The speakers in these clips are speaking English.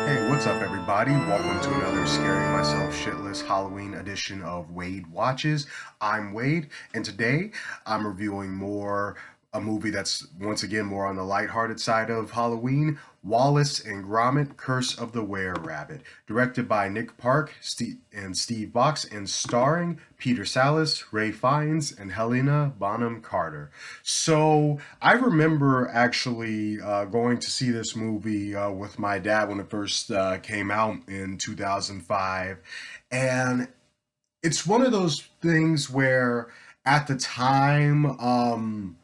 Hey, what's up, everybody? Welcome to another Scaring Myself Shitless Halloween edition of Wade Watches. I'm Wade, and today I'm reviewing a movie that's once again more on the lighthearted side of Halloween, Wallace and Gromit: Curse of the Were-Rabbit, directed by Nick Park and Steve Box, and starring Peter Sallis, Ray Fiennes, and Helena Bonham Carter. So I remember actually going to see this movie with my dad when it first came out in 2005. And it's one of those things where at the time,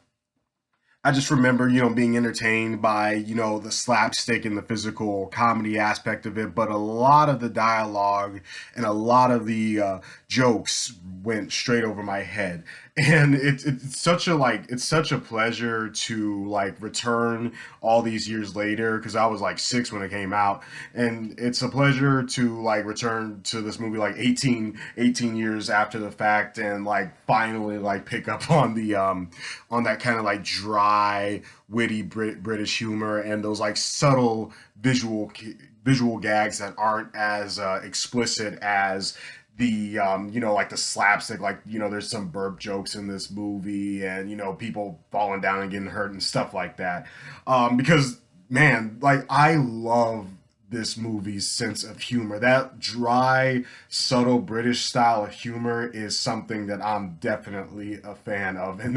I just remember, being entertained by, the slapstick and the physical comedy aspect of it, but a lot of the dialogue and a lot of the jokes went straight over my head. And it's such a it's such a pleasure to return all these years later because I was like 6 when it came out, and it's a pleasure to return to this movie like 18 years after the fact and finally pick up on that kind of dry, witty British humor and those subtle visual gags that aren't as explicit as the the slapstick, there's some burp jokes in this movie, and people falling down and getting hurt and stuff like that, because man, I love this movie's sense of humor. That dry, subtle British style of humor is something that I'm definitely a fan of. And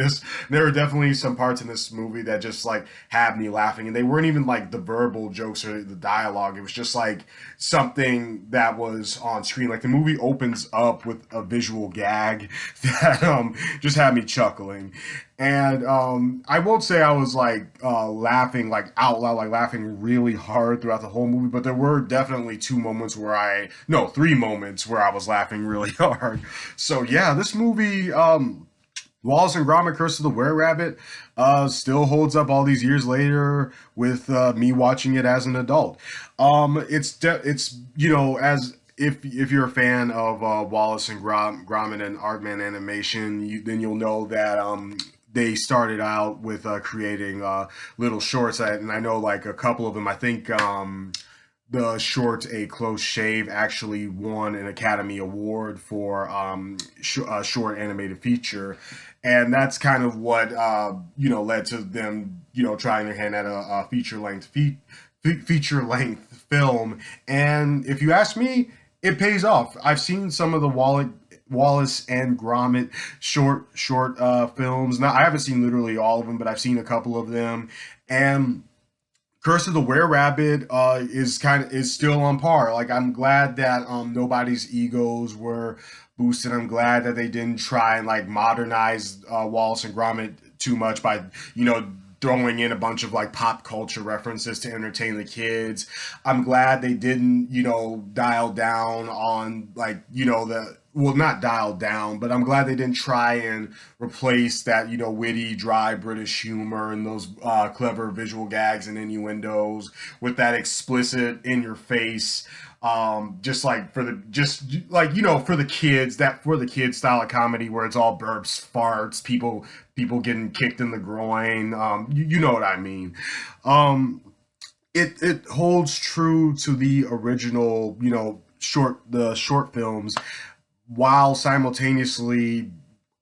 there are definitely some parts in this movie that just had me laughing. And they weren't even the verbal jokes or the dialogue. It was just something that was on screen. Like the movie opens up with a visual gag that just had me chuckling. And I won't say I was laughing out loud, laughing really hard throughout the whole movie, but there were definitely three moments where I was laughing really hard. So yeah, this movie, Wallace and Gromit: Curse of the Were-Rabbit, still holds up all these years later with me watching it as an adult. It's as if you're a fan of Wallace and Gromit and Aardman animation, then you'll know that they started out with creating little shorts, and I know a couple of them. I think the short "A Close Shave" actually won an Academy Award for a short animated feature, and that's kind of what led to them trying their hand at a feature length film. And if you ask me, it pays off. I've seen some of the Wallace and Gromit short films. Now I haven't seen literally all of them, but I've seen a couple of them. And Curse of the Were-Rabbit is still on par. I'm glad that nobody's egos were boosted. I'm glad that they didn't try and modernize Wallace and Gromit too much by throwing in a bunch of pop culture references to entertain the kids. I'm glad they didn't dial down on the well, not dialed down, but I'm glad they didn't try and replace that, witty, dry British humor and those clever visual gags and innuendos with that explicit, in your face, just for the kids, that for the kids style of comedy where it's all burps, farts, people getting kicked in the groin. You know what I mean. It holds true to the original, the short films, while simultaneously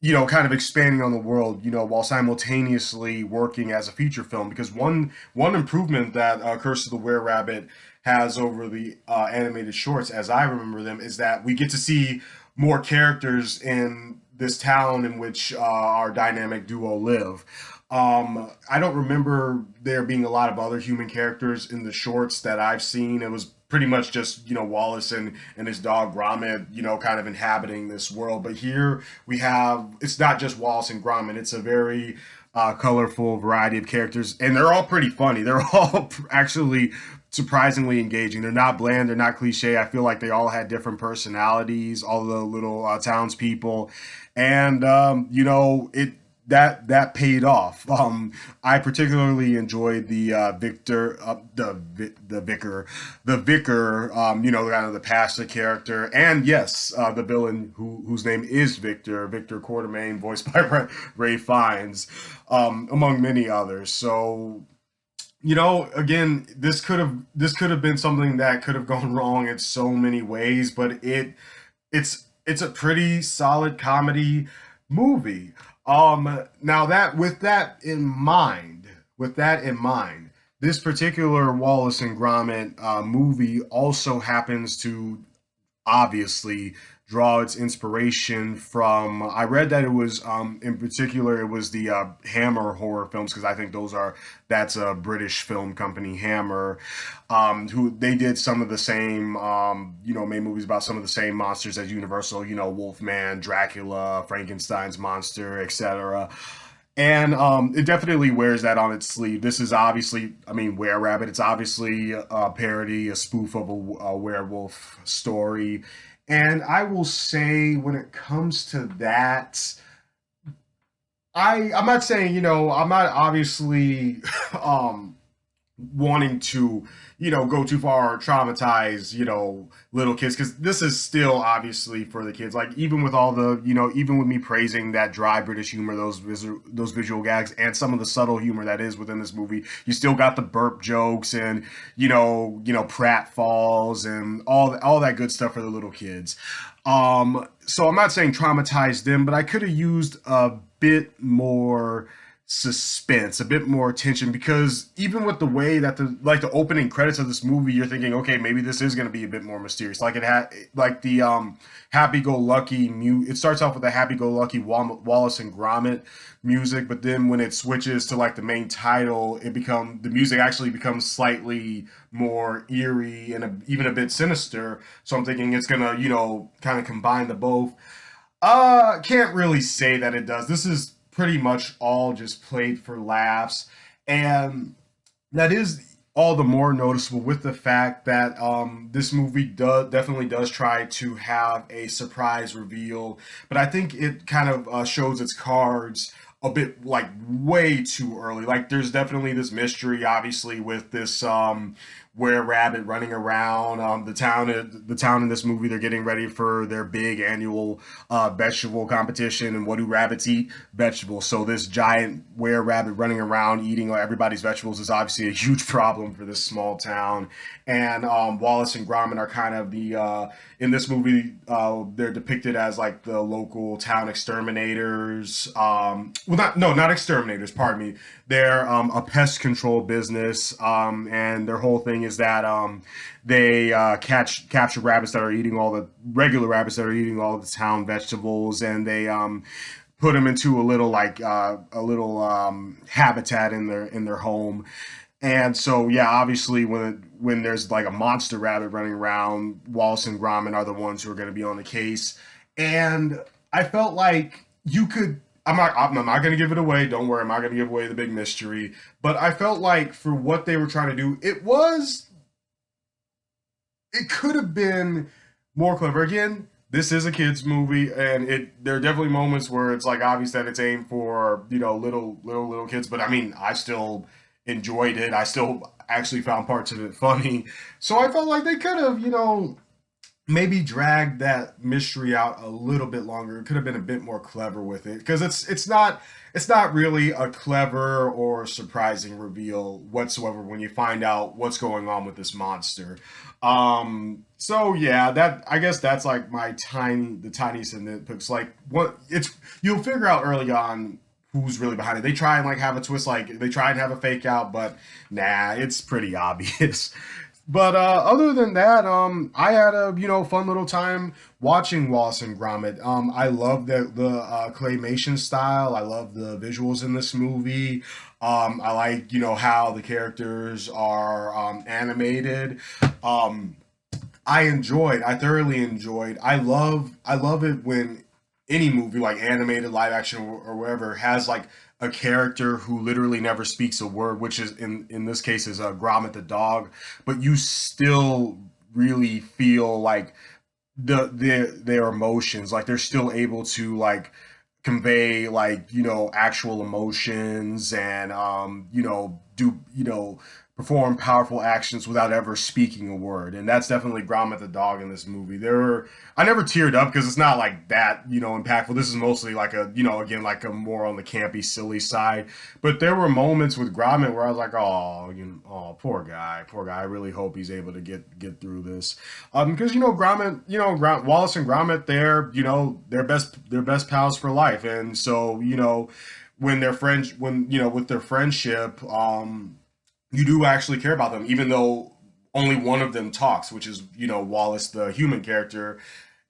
kind of expanding on the world, while simultaneously working as a feature film. Because one improvement that Curse of the Were-Rabbit has over the animated shorts, as I remember them, is that we get to see more characters in this town in which our dynamic duo live. I don't remember there being a lot of other human characters in the shorts that I've seen. It was pretty much just Wallace and his dog Gromit, kind of inhabiting this world. But here we have, it's not just Wallace and Gromit. It's a very colorful variety of characters, and they're all pretty funny. They're all actually surprisingly engaging. They're not bland. They're not cliche. I feel like they all had different personalities. All the little townspeople, and it that paid off. I particularly enjoyed the vicar, kind of the pastor character, and yes, the villain whose name is Victor Quartermain, voiced by Ray Fiennes, among many others. So Again, this could have been something that could have gone wrong in so many ways, but it's a pretty solid comedy movie. Now that with that in mind, this particular Wallace and Gromit movie also happens to obviously draw its inspiration from. I read that it was in particular it was the Hammer horror films, because I think that's a British film company, Hammer, who they did some of the same made movies about some of the same monsters as Universal, Wolfman, Dracula, Frankenstein's monster, etc. And it definitely wears that on its sleeve. This is obviously, I mean, Were Rabbit. It's obviously a parody, a spoof of a werewolf story. And I will say, when it comes to that, I'm not saying, I'm not obviously wanting to, go too far or traumatize, little kids, because this is still obviously for the kids. Like, even with all the, even with me praising that dry British humor, those visual gags, and some of the subtle humor that is within this movie, you still got the burp jokes and pratfalls and all that good stuff for the little kids. So I'm not saying traumatize them, but I could have used a bit more suspense, a bit more tension, because even with the way that the opening credits of this movie, you're thinking, okay, maybe this is going to be a bit more mysterious. Like, it had like the happy go lucky it starts off with the happy go lucky Wallace and Gromit music, but then when it switches to like the main title, the music actually becomes slightly more eerie and even a bit sinister. So I'm thinking it's gonna, kind of combine the both. Can't really say that it does. This is pretty much all just played for laughs, and that is all the more noticeable with the fact that this movie definitely does try to have a surprise reveal, but I think it kind of shows its cards a bit like way too early. Like, there's definitely this mystery, obviously, with this were rabbit running around the town in this movie. They're getting ready for their big annual vegetable competition, and what do rabbits eat? Vegetables. So this giant were rabbit running around eating everybody's vegetables is obviously a huge problem for this small town. And Wallace and Gromit are kind of the in this movie, they're depicted as like the local town exterminators. Well, not exterminators. Pardon me. They're a pest control business, and their whole thing is that they capture rabbits that are eating all the regular rabbits that are eating all the town vegetables, and they put them into a little habitat in their home. And so, yeah, obviously, when there's like a monster rabbit running around, Wallace and Gromit are the ones who are going to be on the case. And I felt like you could. I'm not going to give it away. Don't worry, I'm not going to give away the big mystery. But I felt like, for what they were trying to do, it could have been more clever. Again, this is a kids movie, and there are definitely moments where it's like obvious that it's aimed for little kids. But I mean, I still enjoyed it. I still actually found parts of it funny. So I felt like they could have, maybe drag that mystery out a little bit longer. It could have been a bit more clever with it, because it's not really a clever or surprising reveal whatsoever when you find out what's going on with this monster. So yeah, that I guess that's like the tiniest of nitpicks. Like, what it's you'll figure out early on who's really behind it. They try and like have a twist, like they try and have a fake out, but nah, it's pretty obvious. But other than that, I had a fun little time watching Wallace and Gromit. I love the claymation style. I love the visuals in this movie. I like how the characters are animated. Um, I thoroughly enjoyed. I love it when any movie, like animated, live action, or whatever, has like a character who literally never speaks a word, which is in this case is Gromit the dog, but you still really feel like their emotions, like they're still able to like convey like actual emotions, and do perform powerful actions without ever speaking a word. And that's definitely Gromit the dog in this movie. I never teared up because it's not like that, impactful. This is mostly like a, again, like a more on the campy, silly side. But there were moments with Gromit where I was like, oh, oh, poor guy, poor guy. I really hope he's able to get through this. Because Gromit, Wallace and Gromit, they're best pals for life, and so when their friends, with their friendship, you do actually care about them, even though only one of them talks, which is Wallace, the human character,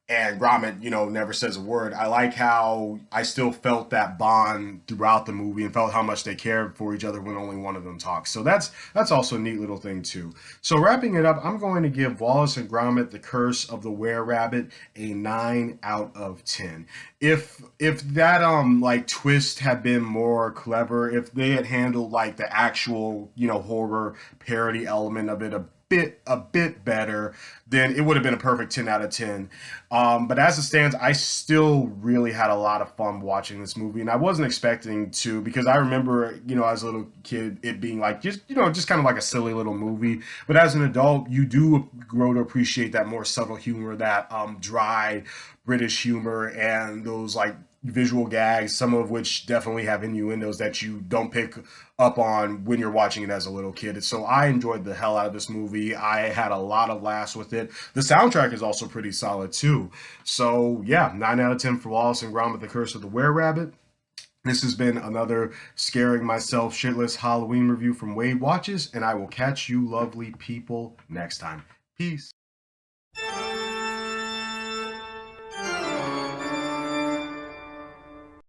and Gromit, never says a word. I like how I still felt that bond throughout the movie and felt how much they cared for each other when only one of them talks. So that's also a neat little thing too. So wrapping it up, I'm going to give Wallace and Gromit: The Curse of the Were-Rabbit a 9 out of 10. If that like twist had been more clever, if they had handled like the actual horror parody element of it a bit better, then it would have been a perfect 10 out of 10. But as it stands, I still really had a lot of fun watching this movie, and I wasn't expecting to, because I remember, as a little kid, it being like just kind of like a silly little movie. But as an adult, you do grow to appreciate that more subtle humor, that dry British humor, and those like visual gags, some of which definitely have innuendos that you don't pick up on when you're watching it as a little kid. So I enjoyed the hell out of this movie. I had a lot of laughs with it. The soundtrack is also pretty solid too. So yeah, 9 out of 10 for Wallace and Gromit: The Curse of the Were-Rabbit. This has been another scaring myself shitless Halloween review from Wade Watches, and I will catch you lovely people next time. Peace.